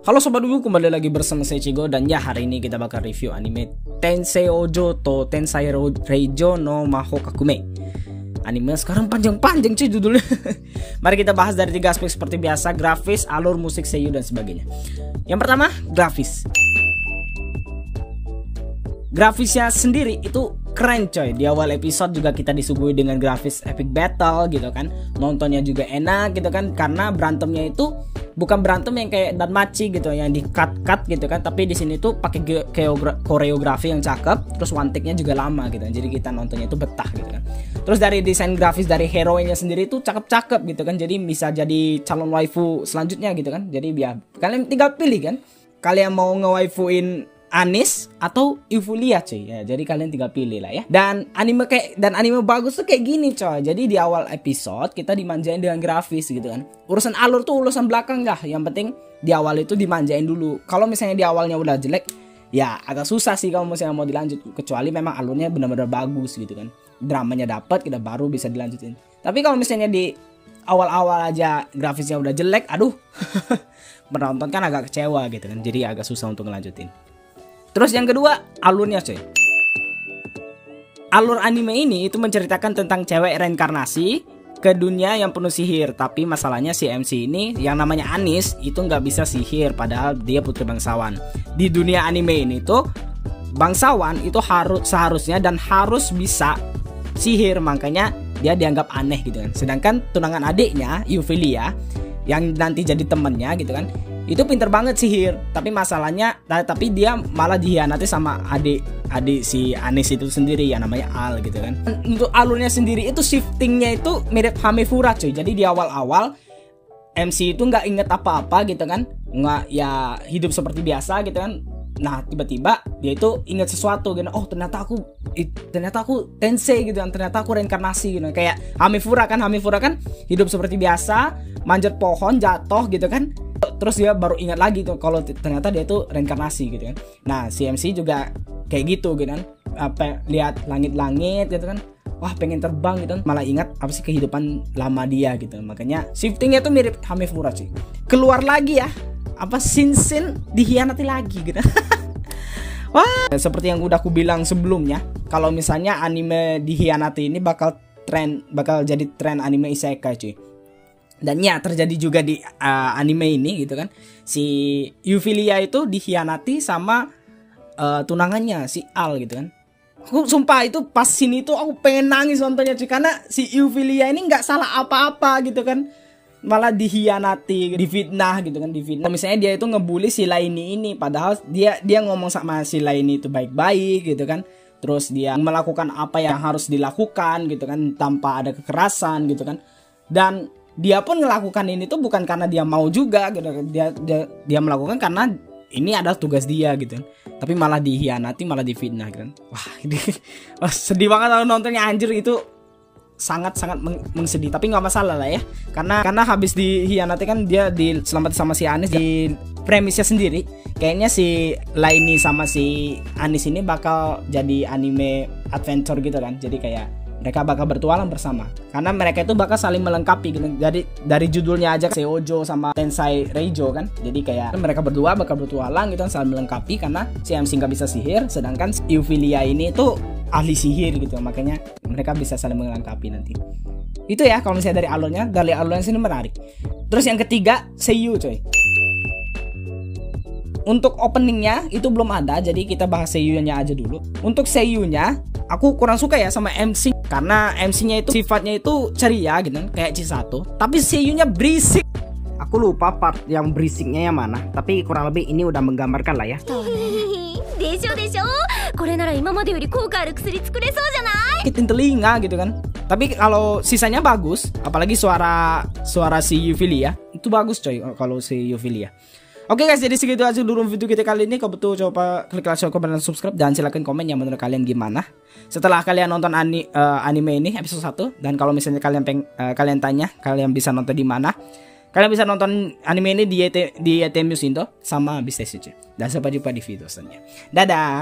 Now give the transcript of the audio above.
Halo Sobat Wibu, kembali lagi bersama saya Cigo. Dan ya, hari ini kita bakal review anime Tensei Ojo to Tensai Reijo no Maho Kakume. Anime sekarang panjang-panjang cuy judulnya. Mari kita bahas dari 3 aspek seperti biasa: grafis, alur, musik, seiyuu, dan sebagainya. Yang pertama, grafis. Grafisnya sendiri itu keren coy. Di awal episode juga kita disuguhi dengan grafis epic battle gitu kan. Nontonnya juga enak gitu kan, karena berantemnya itu bukan berantem yang kayak Danmachi gitu yang di cut gitu kan, tapi di sini tuh pakai koreografi yang cakep, terus one take-nya juga lama gitu kan. Jadi kita nontonnya itu betah gitu kan. Terus dari desain grafis dari hero-nya sendiri tuh cakep-cakep gitu kan. Jadi bisa jadi calon waifu selanjutnya gitu kan. Jadi biar kalian tinggal pilih kan, kalian mau ngewaifuin Anis atau Eufolia cuy ya, jadi kalian tinggal pilih lah ya. Dan anime bagus tuh kayak gini coy. Jadi di awal episode kita dimanjain dengan grafis gitu kan. Urusan alur tuh urusan belakang dah. Yang penting di awal itu dimanjain dulu. Kalau misalnya di awalnya udah jelek, ya agak susah sih kalau misalnya mau dilanjut. Kecuali memang alurnya benar-benar bagus gitu kan, dramanya dapat, kita baru bisa dilanjutin. Tapi kalau misalnya di awal-awal aja grafisnya udah jelek, aduh, penonton kan agak kecewa gitu kan. Jadi agak susah untuk ngelanjutin. Terus yang kedua, alurnya coy. Alur anime ini itu menceritakan tentang cewek reinkarnasi ke dunia yang penuh sihir. Tapi masalahnya si MC ini yang namanya Anis itu nggak bisa sihir, padahal dia putri bangsawan. Di dunia anime ini tuh bangsawan itu seharusnya dan harus bisa sihir, makanya dia dianggap aneh gitu kan. Sedangkan tunangan adiknya Eufolia yang nanti jadi temennya gitu kan, itu pinter banget sihir, tapi masalahnya tapi dia malah dihianati sama adik si Anis itu sendiri yang namanya Al gitu kan. Untuk alurnya sendiri itu shiftingnya itu mirip Hamefura cuy. Jadi di awal-awal MC itu nggak inget apa-apa gitu kan, nggak, ya hidup seperti biasa gitu kan. Nah tiba-tiba dia itu inget sesuatu gitu. Oh ternyata aku tensei gitu kan, ternyata aku reinkarnasi gitu. Kayak Hamefura kan hidup seperti biasa, manjat pohon jatuh gitu kan. Terus dia baru ingat lagi tuh kalau ternyata dia tuh reinkarnasi gitu kan. Nah si MC juga kayak gitu kan, apa lihat langit-langit gitu kan, wah pengen terbang gitu kan, malah ingat apa sih kehidupan lama dia gitu. Makanya shiftingnya tuh mirip Hamefura sih. Keluar lagi ya, apa Shin dihianati lagi gitu. Wah, seperti yang udah aku bilang sebelumnya, kalau misalnya anime dihianati ini bakal jadi tren anime isekai cuy. Dan ya terjadi juga di anime ini gitu kan. Si Eufolia itu dihianati sama tunangannya si Al gitu kan. Aku sumpah itu pas sini tuh aku pengen nangis nontonnya cuy, karena si Eufolia ini nggak salah apa-apa gitu kan, malah dihianati, difitnah gitu kan, difitnah. Misalnya dia itu ngebully si Laini ini, padahal dia ngomong sama si Laini itu baik-baik gitu kan. Terus dia melakukan apa yang harus dilakukan gitu kan, tanpa ada kekerasan gitu kan. Dan dia pun melakukan ini tuh bukan karena dia mau juga gitu. Dia melakukan karena ini adalah tugas dia gitu kan. Tapi malah dihianati, malah difitnah gitu kan. Wah, sedih banget kalau nontonnya anjir. Itu sangat-sangat mengsedih, tapi nggak masalah lah ya, karena habis dihianati kan dia diselamatkan sama si Anis. Di premisnya sendiri kayaknya si Laini sama si Anis ini bakal jadi anime adventure gitu kan. Jadi kayak mereka bakal bertualang bersama, karena mereka itu bakal saling melengkapi gitu. Jadi dari judulnya aja Seojo sama Tensai Reijo kan, jadi kayak mereka berdua bakal bertualang gitu kan, saling melengkapi, karena si MC nggak bisa sihir, sedangkan Eufolia ini tuh ahli sihir gitu, makanya mereka bisa saling melengkapi nanti. Itu ya kalau misalnya dari alurnya sini menarik. Terus yang ketiga, seiyuu coy. Untuk openingnya itu belum ada, jadi kita bahas seiyuu-nya aja dulu. Untuk seiyuu-nya aku kurang suka ya sama MC, karena MC-nya itu sifatnya itu ceria gitu kan, kayak Chisato, tapi seiyuu-nya berisik. Aku lupa part yang berisiknya yang mana, tapi kurang lebih ini udah menggambarkan lah ya. Kitin telinga gitu kan. Tapi kalau sisanya bagus, apalagi suara si Eufolia itu bagus coy kalau si Eufolia. Oke guys, jadi segitu aja dulu video kita kali ini. Kalau betul coba klik like, share, komen, dan subscribe. Dan silahkan komen yang menurut kalian gimana setelah kalian nonton anime ini episode 1. Dan kalau misalnya kalian tanya kalian bisa nonton di mana, kalian bisa nonton anime ini di ET Musindo sama Bisnis. Dan sampai jumpa di video selanjutnya. Dadah.